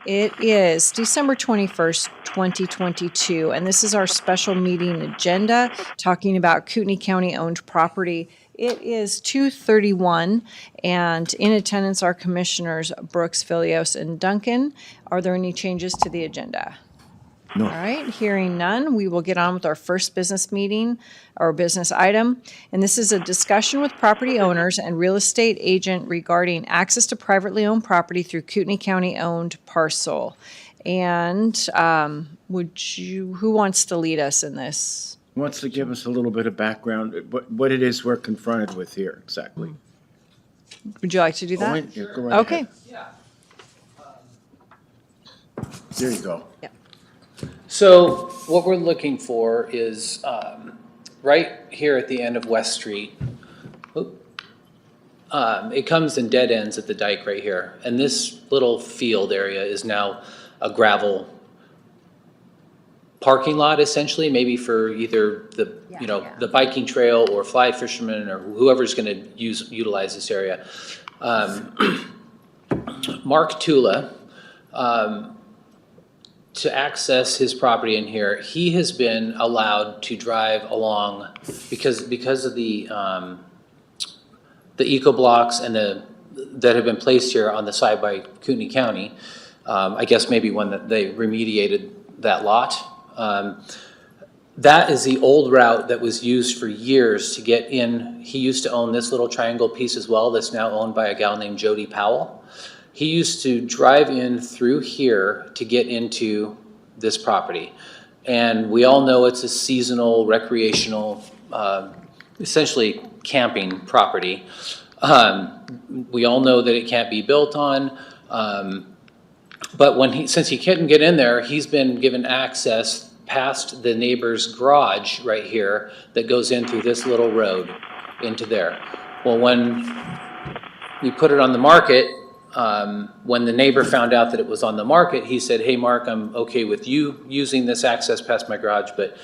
It is December 21st, 2022, and this is our special meeting agenda talking about Kootenai County-owned property. It is 2:31, and in attendance are Commissioners Brooks, Filios, and Duncan. Are there any changes to the agenda? No. All right, hearing none, we will get on with our first business meeting or business item. And this is a discussion with property owners and real estate agent regarding access to privately owned property through Kootenai County-owned parcel. And who wants to lead us in this? Who wants to give us a little bit of background, what it is we're confronted with here exactly? Would you like to do that? Owen, yeah, go right Okay. ahead. There you go. Yeah. So what we're looking for is right here at the end of West Street. It comes in dead ends at the dike right here. And this little field area is now a gravel parking lot essentially, maybe for either the, the biking trail or fly fishermen or whoever's going to utilize this area. Mark Tula, to access his property in here, he has been allowed to drive along because of the eco blocks and that have been placed here on the side by Kootenai County. I guess maybe when they remediated that lot. That is the old route that was used for years to get in. He used to own this little triangle piece as well that's now owned by a gal named Jody Powell. He used to drive in through here to get into this property. And we all know it's a seasonal, recreational, essentially camping property. We all know that it can't be built on. But since he couldn't get in there, he's been given access past the neighbor's garage right here that goes in through this little road into there. Well, when we put it on the market, when the neighbor found out that it was on the market, he said, "Hey, Mark, I'm okay with you using this access past my garage, but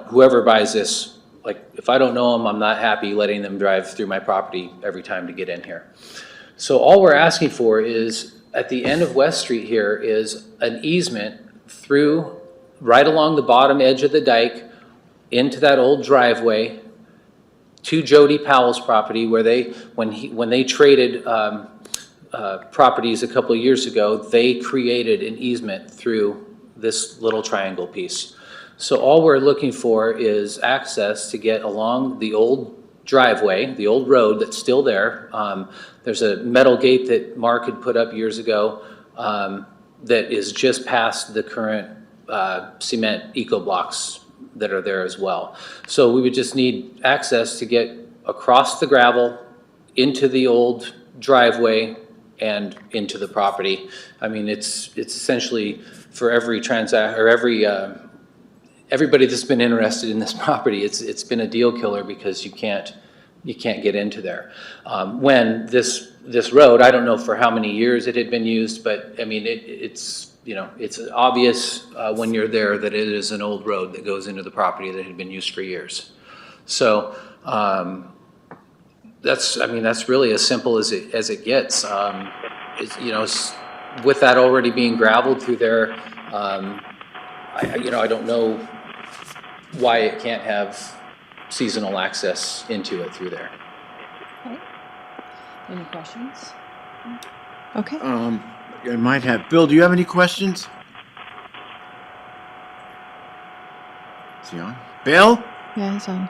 whoever buys this, like if I don't know them, I'm not happy letting them drive through my property every time to get in here." So all we're asking for is at the end of West Street here is an easement through right along the bottom edge of the dike into that old driveway to Jody Powell's property, where when they traded properties a couple of years ago, they created an easement through this little triangle piece. So all we're looking for is access to get along the old driveway, the old road that's still there. There's a metal gate that Mark had put up years ago that is just past the current cement eco blocks that are there as well. So we would just need access to get across the gravel into the old driveway and into the property. I mean, it's essentially for every or everybody that's been interested in this property, it's been a deal killer because you can't get into there. When this road, I don't know for how many years it had been used, but I mean, it's obvious when you're there that it is an old road that goes into the property that had been used for years. So that's really as simple as it gets. With that already being gravelled through there, I don't know why it can't have seasonal access into it through there. Okay. Any questions? Okay. I might have. Bill, do you have any questions? Is he on? Bill? Yeah, he's on.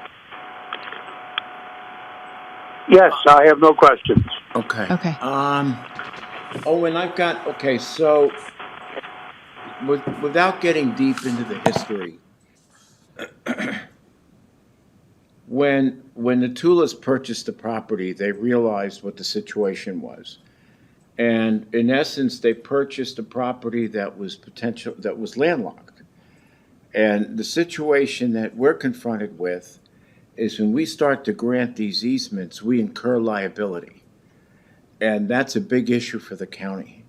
Yes, I have no questions. Okay. Okay. And I've got, okay, so without getting deep into the history, when the Tulas purchased the property, they realized what the situation was. And in essence, they purchased a property that was landlocked. And the situation that we're confronted with is when we start to grant these easements, we incur liability. And that's a big issue for the county.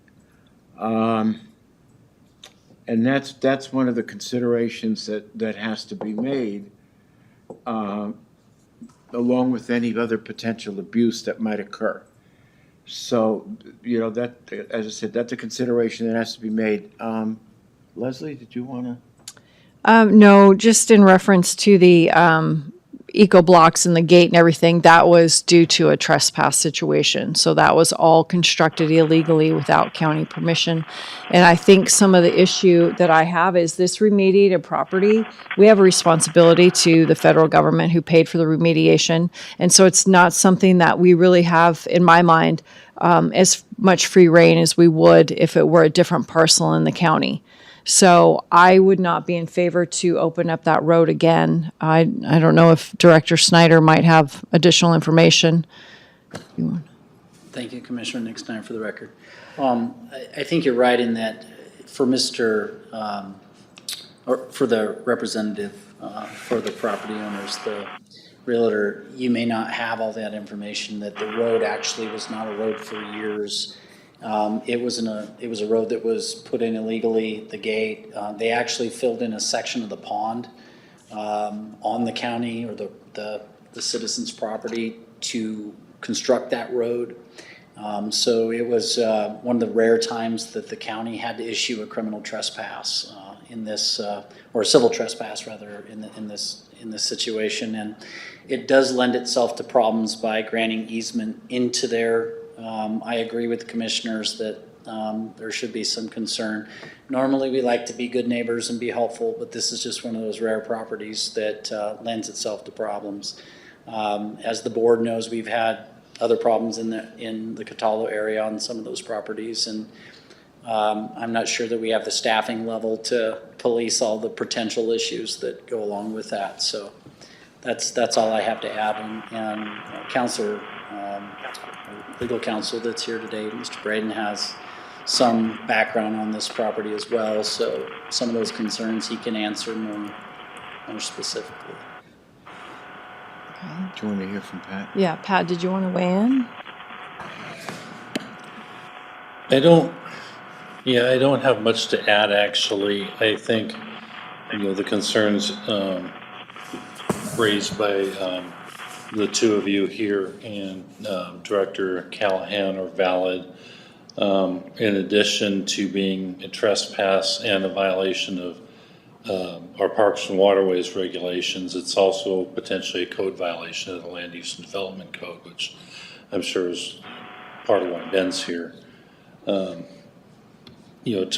And that's one of the considerations that has to be made, along with any other potential abuse that might occur. So, you know, that, as I said, that's a consideration that has to be made. Leslie, did you want to? No, just in reference to the eco blocks and the gate and everything, that was due to a trespass situation. So that was all constructed illegally without county permission. And I think some of the issue that I have is this remediated property. We have a responsibility to the federal government who paid for the remediation. And so it's not something that we really have, in my mind, as much free reign as we would if it were a different parcel in the county. So I would not be in favor to open up that road again. I don't know if Director Snyder might have additional information. Thank you, Commissioner Nixon, for the record. I think you're right in that for or for the representative, for the property owners, the realtor, you may not have all that information, that the road actually was not a road for years. It was a road that was put in illegally, the gate. They actually filled in a section of the pond on the county or the citizens' property to construct that road. So it was one of the rare times that the county had to issue a criminal trespass in this, or a civil trespass rather, in this situation. And it does lend itself to problems by granting easement into there. I agree with the commissioners that there should be some concern. Normally, we like to be good neighbors and be helpful, but this is just one of those rare properties that lends itself to problems. As the board knows, we've had other problems in the Catalo area on some of those properties, and I'm not sure that we have the staffing level to police all the potential issues that go along with that. So that's all I have to add. And Counselor, legal counsel that's here today, Mr. Braden, has some background on this property as well, so some of those concerns he can answer more specifically. Do you want to hear from Pat? Yeah, Pat, did you want to weigh in? I don't have much to add, actually. I think, the concerns raised by the two of you here and Director Callahan are valid. In addition to being a trespass and a violation of our Parks and Waterways regulations, it's also potentially a code violation of the Land Use and Development Code, which I'm sure is part of why Ben's here. To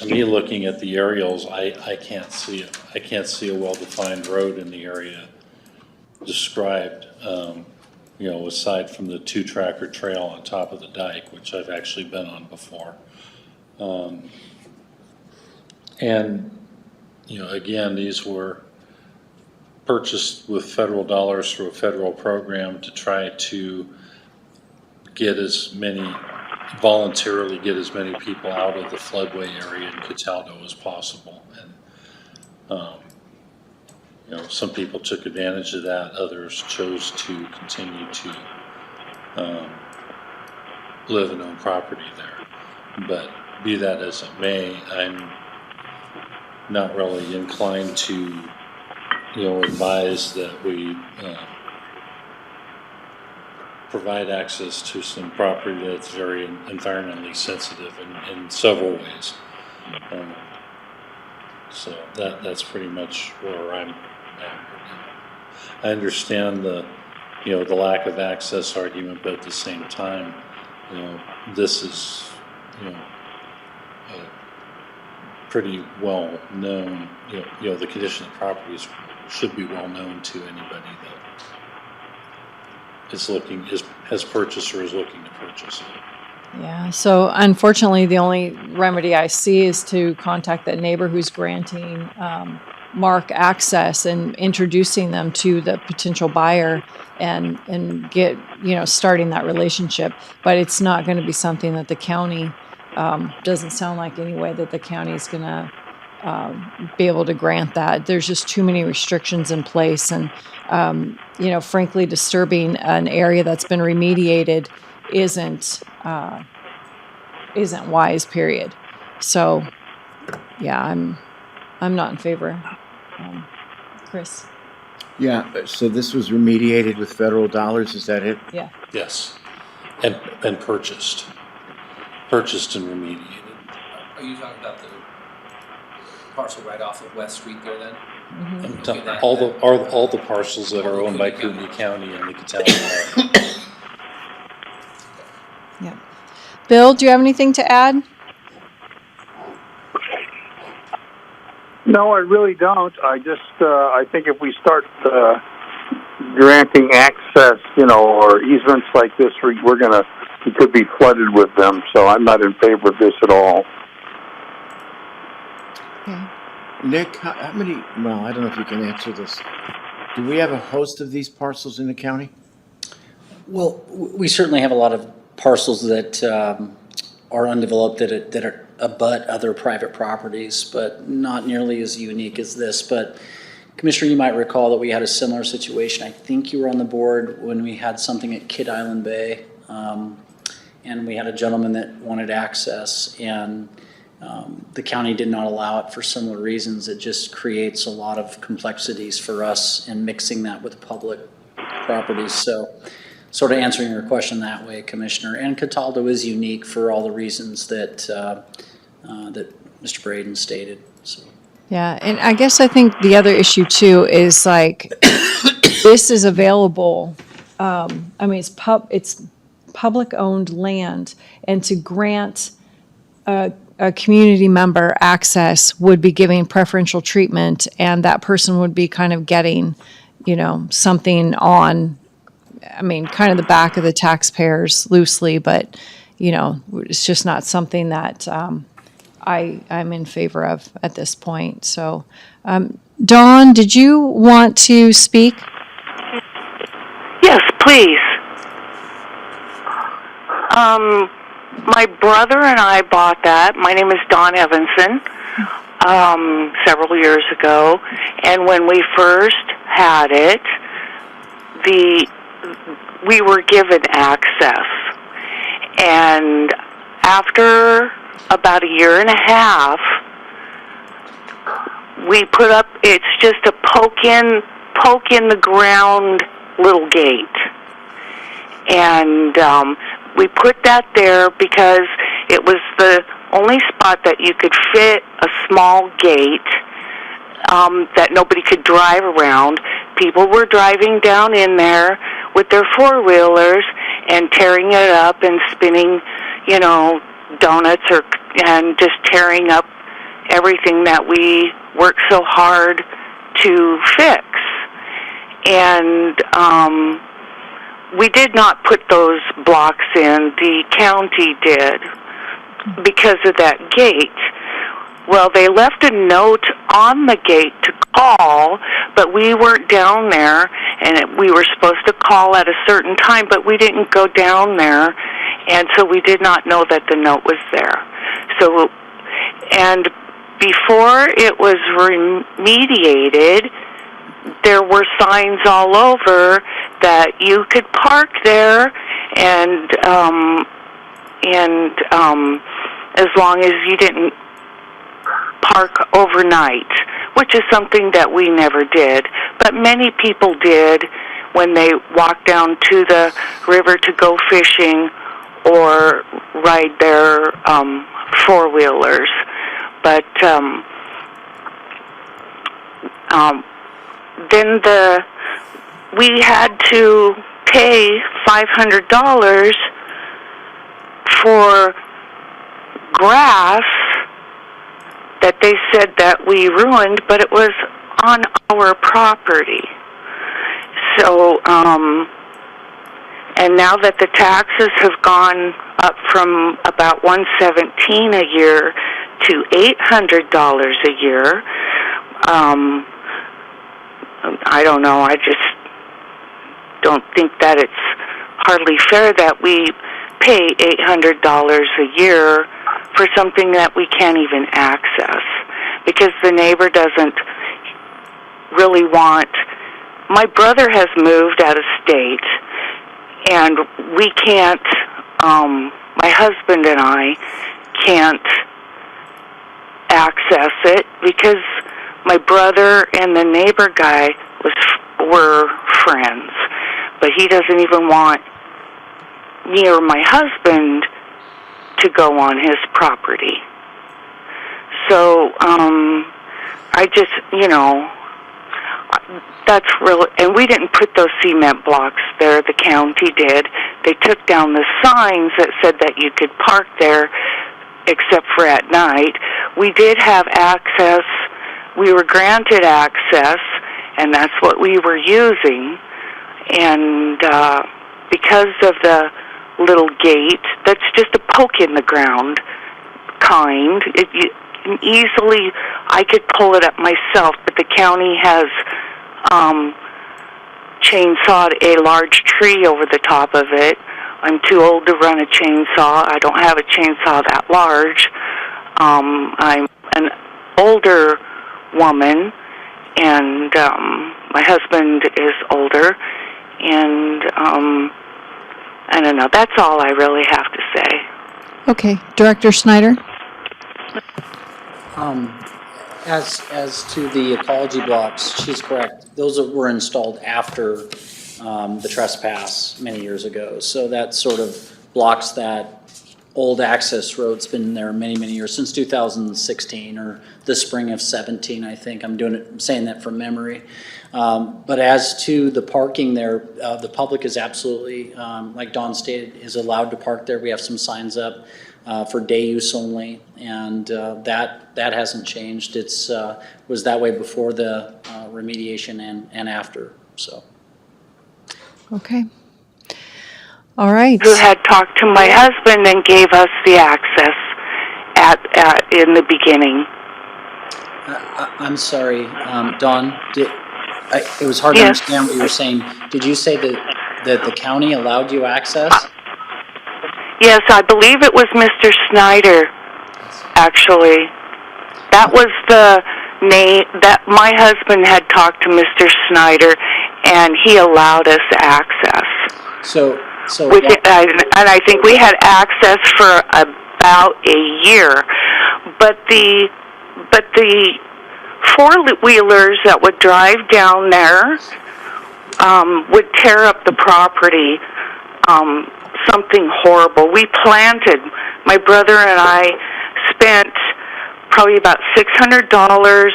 me, looking at the aerials, I can't see it. I can't see a well-defined road in the area described, aside from the 2-tracker trail on top of the dike, which I've actually been on before. Again, these were purchased with federal dollars through a federal program to try to voluntarily get as many people out of the floodway area in Cataldo as possible. And, some people took advantage of that. Others chose to continue to live and own property there. But be that as it may, I'm not really inclined to, advise that we provide access to some property that's very environmentally sensitive in several ways. So that's pretty much where I'm at right now. I understand the lack of access argument, but at the same time, this is, pretty well known, the condition of properties should be well known to anybody that has purchased or is looking to purchase it. Yeah, so unfortunately, the only remedy I see is to contact that neighbor who's granting Mark access and introducing them to the potential buyer and get, starting that relationship. But it's not going to be something that the county, doesn't sound like anyway that the county is going to be able to grant that. There's just too many restrictions in place, and frankly, disturbing an area that's been remediated isn't wise. Period. So, yeah, I'm not in favor. Chris. Yeah, so this was remediated with federal dollars, is that it? Yeah. Yes, and purchased. purchased and remediated. Are you talking about the parcel right off of West Street there then? I'm Okay, talking- that- all the parcels that are owned by Kootenai County and the Kootenai. Yeah. Bill, do you have anything to add? No, I really don't. I just, I think if we start granting access, or easements like this, we could be flooded with them. So I'm not in favor of this at all. Okay. Nick, how many, well, I don't know if you can answer this. Do we have a host of these parcels in the county? Well, we certainly have a lot of parcels that are undeveloped that are abut other private properties, but not nearly as unique as this. But Commissioner, you might recall that we had a similar situation. I think you were on the board when we had something at Kidd Island Bay, and we had a gentleman that wanted access, and the county did not allow it for similar reasons. It just creates a lot of complexities for us in mixing that with public properties. So, sort of answering your question that way, Commissioner. And Cataldo is unique for all the reasons that that Mr. Braden stated. So. Yeah, and I guess I think the other issue too is like this is available. I mean, it's public owned land, and to grant a community member access would be giving preferential treatment, and that person would be kind of getting, something on. I mean, kind of the back of the taxpayers loosely, but it's just not something that I'm in favor of at this point. So, Dawn, did you want to speak? Yes, please. My brother and I bought that. My name is Dawn Evanson, several years ago. And when we first had it, we were given access. And after about a year and a half, we put up, it's just a poke in the ground little gate. And we put that there because it was the only spot that you could fit a small gate that nobody could drive around. People were driving down in there with their four-wheelers and tearing it up and spinning, donuts and just tearing up everything that we worked so hard to fix. And we did not put those blocks in. The county did because of that gate. Well, they left a note on the gate to call, but we weren't down there, and we were supposed to call at a certain time, but we didn't go down there, and so we did not know that the note was there. So, and before it was remediated, there were signs all over that you could park there, and as long as you didn't park overnight, which is something that we never did, but many people did when they walked down to the river to go fishing or ride their four-wheelers. But then we had to pay $500 for grass that they said that we ruined, but it was on our property. So, and now that the taxes have gone up from about $117 a year to $800 a year, I don't know, I just don't think that it's hardly fair that we pay $800 a year for something that we can't even access, because the neighbor doesn't really want. My brother has moved out of state, and we can't, my husband and I can't access it because my brother and the neighbor guy were friends, but he doesn't even want me or my husband to go on his property. So, I just, that's really, and we didn't put those cement blocks there, the county did. They took down the signs that said that you could park there except for at night. We did have access, we were granted access, and that's what we were using. And because of the little gate, that's just a poke in the ground kind. Easily, I could pull it up myself, but the county has chainsawed a large tree over the top of it. I'm too old to run a chainsaw. I don't have a chainsaw that large. I'm an older woman, and my husband is older, and I don't know. That's all I really have to say. Okay, Director Snyder? As to the ecology blocks, she's correct. Those were installed after the trespass many years ago. So that sort of blocks that old access road's been there many, many years, since 2016 or the spring of 17, I think. I'm saying that from memory. But as to the parking there, the public is absolutely, like Dawn stated, is allowed to park there. We have some signs up for day use only, and that hasn't changed. It's was that way before the remediation and after. So. Okay. All right. Who had talked to my husband and gave us the access in the beginning. I'm sorry, Dawn. It was hard to understand what you were saying. Did you say that the county allowed you access? Yes, I believe it was Mr. Snyder, actually. That was the name that my husband had talked to Mr. Snyder, and he allowed us access. And I think we had access for about a year, but the four-wheelers that would drive down there would tear up the property. Something horrible. We planted. My brother and I spent probably about $600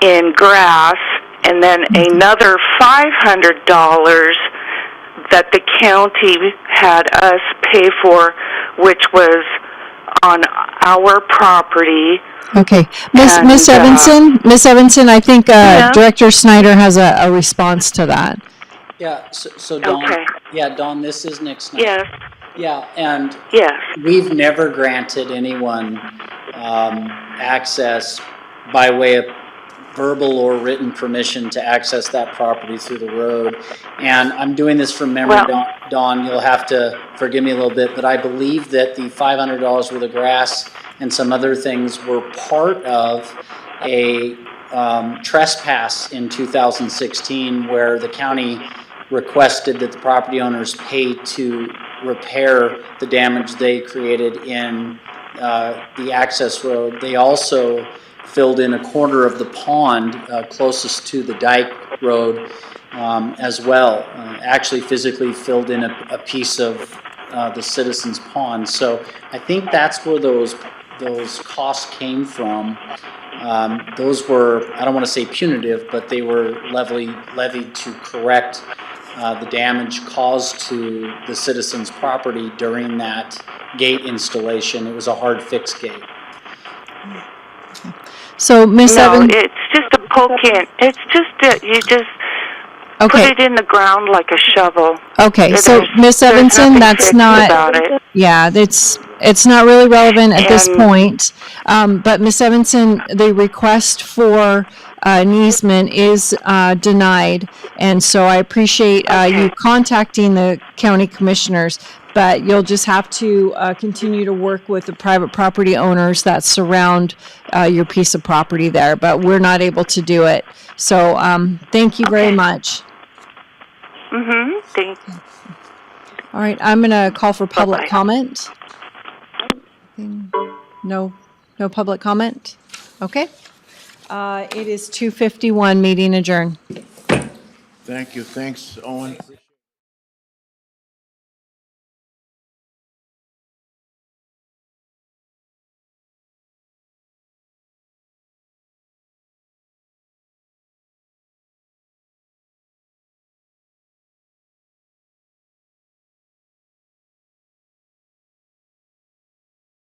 in grass, and then another $500 that the county had us pay for, which was on our property. Okay. Miss Evanson, I think Director Snyder has a response to that. Yeah, so Dawn, Okay. Yeah, Dawn, this is Nick Snyder. Yes. Yeah, and Yes. we've never granted anyone access by way of verbal or written permission to access that property through the road. And I'm doing this from memory, Dawn, you'll have to forgive me a little bit, but I believe that the $500 worth of grass and some other things were part of a trespass in 2016 where the county requested that the property owners pay to repair the damage they created in the access road. They also filled in a corner of the pond closest to the dike road as well. Actually physically filled in a piece of the citizens' pond. So I think that's where those costs came from. Those were, I don't want to say punitive, but they were levied to correct the damage caused to the citizens' property during that gate installation. It was a hard fix gate. So, Miss Evans. No, it's just a poke in. It's just you just put it in the ground like a shovel. Okay, so Miss Evanson, that's not. About it. Yeah, it's not really relevant at this point. But Miss Evanson, the request for an easement is denied, and so I appreciate you contacting the county commissioners. But you'll just have to continue to work with the private property owners that surround your piece of property there. But we're not able to do it. So thank you very much. Thank you. All right, I'm going to call for public comment. No public comment? Okay. It is 2:51, meeting adjourned. Thank you. Thanks, Owen.